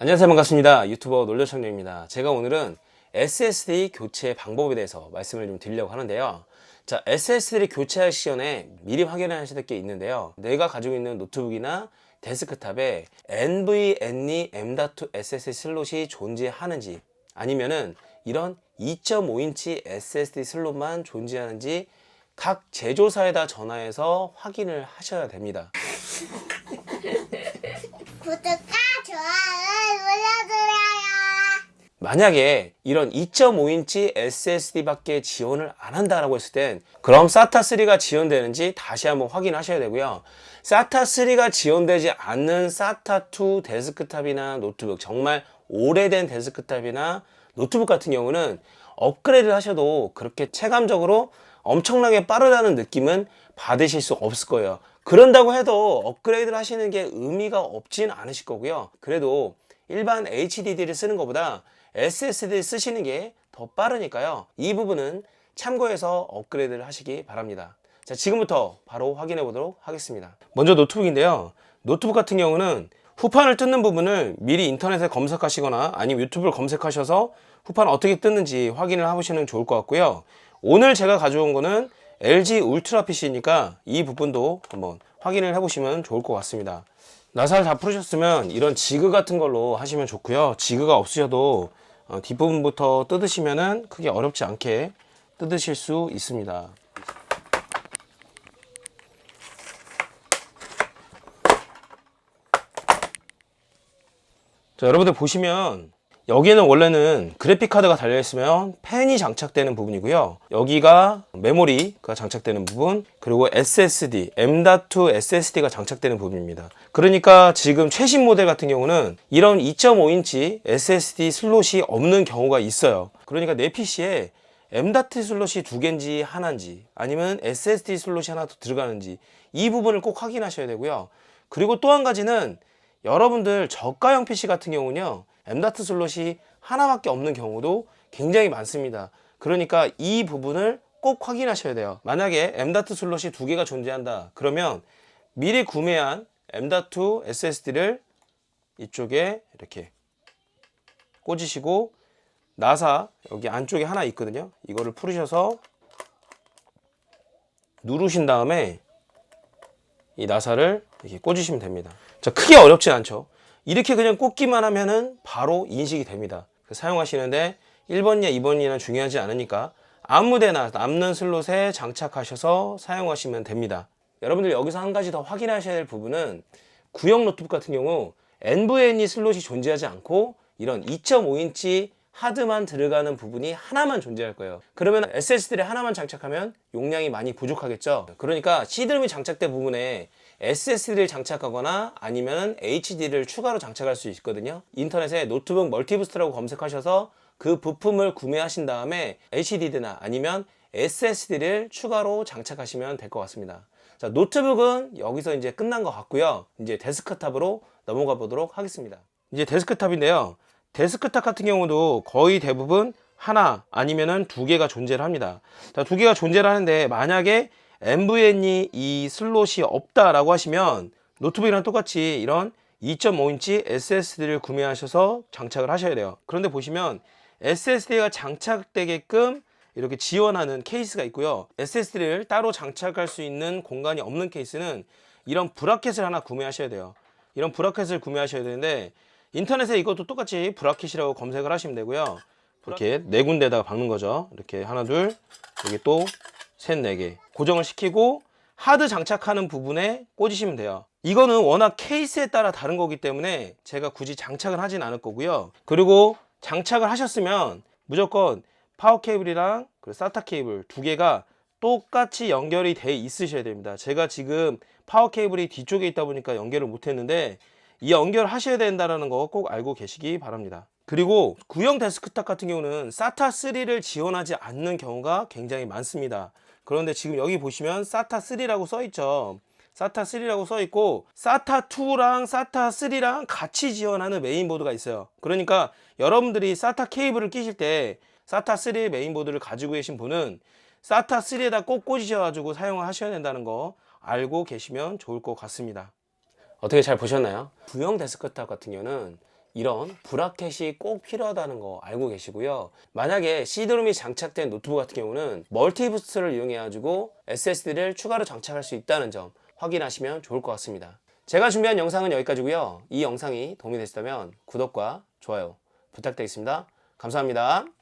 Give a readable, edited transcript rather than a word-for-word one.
안녕하세요, 반갑습니다. 유튜버 놀려청년입니다. 제가 오늘은 SSD 교체 방법에 대해서 말씀을 좀 드리려고 하는데요. 자, SSD를 교체할 시전에 미리 확인하셔야 될 게 있는데요. 내가 가지고 있는 노트북이나 데스크탑에 NVMe M.2 SSD 슬롯이 존재하는지, 아니면은 이런 2.5인치 SSD 슬롯만 존재하는지 각 제조사에다 전화해서 확인을 하셔야 됩니다. 구독과 좋아요 눌러주세요. 만약에 이런 2.5인치 SSD밖에 지원을 안 한다라고 했을 땐 그럼 SATA3가 지원되는지 다시 한번 확인하셔야 되고요. SATA3가 지원되지 않는 SATA2 데스크탑이나 노트북, 정말 오래된 데스크탑이나 노트북 같은 경우는 업그레이드를 하셔도 그렇게 체감적으로 엄청나게 빠르다는 느낌은 받으실 수 없을 거예요. 그런다고 해도 업그레이드를 하시는 게 의미가 없진 않으실 거고요. 그래도 일반 HDD를 쓰는 것보다 SSD를 쓰시는 게 더 빠르니까요. 이 부분은 참고해서 업그레이드를 하시기 바랍니다. 자, 지금부터 바로 확인해 보도록 하겠습니다. 먼저 노트북인데요. 노트북 같은 경우는 후판을 뜯는 부분을 미리 인터넷에 검색하시거나 아니면 유튜브를 검색하셔서 후판 어떻게 뜯는지 확인을 해보시면 좋을 것 같고요. 오늘 제가 가져온 거는 LG 울트라 PC니까 이 부분도 한번 확인을 해보시면 좋을 것 같습니다. 나사를 다 풀으셨으면 이런 지그 같은 걸로 하시면 좋고요. 지그가 없으셔도 뒷부분부터 뜯으시면은 크게 어렵지 않게 뜯으실 수 있습니다. 자, 여러분들 보시면 여기는 원래는 그래픽카드가 달려있으면 펜이 장착되는 부분이고요. 여기가 메모리가 장착되는 부분, 그리고 SSD, M.2 SSD가 장착되는 부분입니다. 그러니까 지금 최신 모델 같은 경우는 이런 2.5인치 SSD 슬롯이 없는 경우가 있어요. 그러니까 내 PC에 M.2 슬롯이 두 개인지 하나인지 아니면 SSD 슬롯이 하나 더 들어가는지 이 부분을 꼭 확인하셔야 되고요. 그리고 또 한 가지는 여러분들 저가형 PC 같은 경우는요, M.2 슬롯이 하나밖에 없는 경우도 굉장히 많습니다. 그러니까 이 부분을 꼭 확인하셔야 돼요. 만약에 M.2 슬롯이 두 개가 존재한다 그러면 미리 구매한 M.2 SSD를 이쪽에 이렇게 꽂으시고 나사 여기 안쪽에 하나 있거든요. 이거를 풀으셔서 누르신 다음에 이 나사를 이렇게 꽂으시면 됩니다. 자, 크게 어렵진 않죠. 이렇게 그냥 꽂기만 하면은 바로 인식이 됩니다. 사용하시는데 1번이냐 2번이냐 중요하지 않으니까 아무데나 남는 슬롯에 장착하셔서 사용하시면 됩니다. 여러분들 여기서 한 가지 더 확인하셔야 될 부분은 구형 노트북 같은 경우 NVMe 슬롯이 존재하지 않고 이런 2.5인치 하드만 들어가는 부분이 하나만 존재할 거예요. 그러면 SSD를 하나만 장착하면 용량이 많이 부족하겠죠. 그러니까 C드럼이 장착된 부분에 SSD를 장착하거나 아니면 HD를 추가로 장착할 수 있거든요. 인터넷에 노트북 멀티부스트라고 검색하셔서 그 부품을 구매하신 다음에 HDD나 아니면 SSD를 추가로 장착하시면 될 것 같습니다. 자, 노트북은 여기서 이제 끝난 것 같고요. 이제 데스크탑으로 넘어가 보도록 하겠습니다. 이제 데스크탑인데요. 데스크탑 같은 경우도 거의 대부분 하나 아니면은 두 개가 존재를 합니다. 자, 두 개가 존재를 하는데 만약에 NVMe 이 슬롯이 없다라고 하시면 노트북이랑 똑같이 이런 2.5인치 SSD를 구매하셔서 장착을 하셔야 돼요. 그런데 보시면 SSD가 장착되게끔 이렇게 지원하는 케이스가 있고요. SSD를 따로 장착할 수 있는 공간이 없는 케이스는 이런 브라켓을 하나 구매하셔야 돼요. 이런 브라켓을 구매하셔야 되는데 인터넷에 이것도 똑같이 브라켓이라고 검색을 하시면 되고요. 이렇게 네 군데다가 박는 거죠. 이렇게 하나, 둘, 여기 또 셋, 네 개 고정을 시키고 하드 장착하는 부분에 꽂으시면 돼요. 이거는 워낙 케이스에 따라 다른 거기 때문에 제가 굳이 장착을 하진 않을 거고요. 그리고 장착을 하셨으면 무조건 파워 케이블이랑 그리고 SATA 케이블 두 개가 똑같이 연결이 돼 있으셔야 됩니다. 제가 지금 파워 케이블이 뒤쪽에 있다 보니까 연결을 못 했는데 이 연결하셔야 된다는 거 꼭 알고 계시기 바랍니다. 그리고 구형 데스크탑 같은 경우는 SATA3를 지원하지 않는 경우가 굉장히 많습니다. 그런데 지금 여기 보시면 SATA3라고 써있죠. SATA3라고 써있고 SATA2랑 SATA3랑 같이 지원하는 메인보드가 있어요. 그러니까 여러분들이 SATA 케이블을 끼실 때 SATA3 메인보드를 가지고 계신 분은 SATA3에다 꼭 꽂으셔가지고 사용을 하셔야 된다는 거 알고 계시면 좋을 것 같습니다. 어떻게 잘 보셨나요? 구형 데스크탑 같은 경우는 이런 브라켓이 꼭 필요하다는 거 알고 계시고요. 만약에 C드롬이 장착된 노트북 같은 경우는 멀티부스트를 이용해 가지고 SSD를 추가로 장착할 수 있다는 점 확인하시면 좋을 것 같습니다. 제가 준비한 영상은 여기까지고요. 이 영상이 도움이 되셨다면 구독과 좋아요 부탁드리겠습니다. 감사합니다.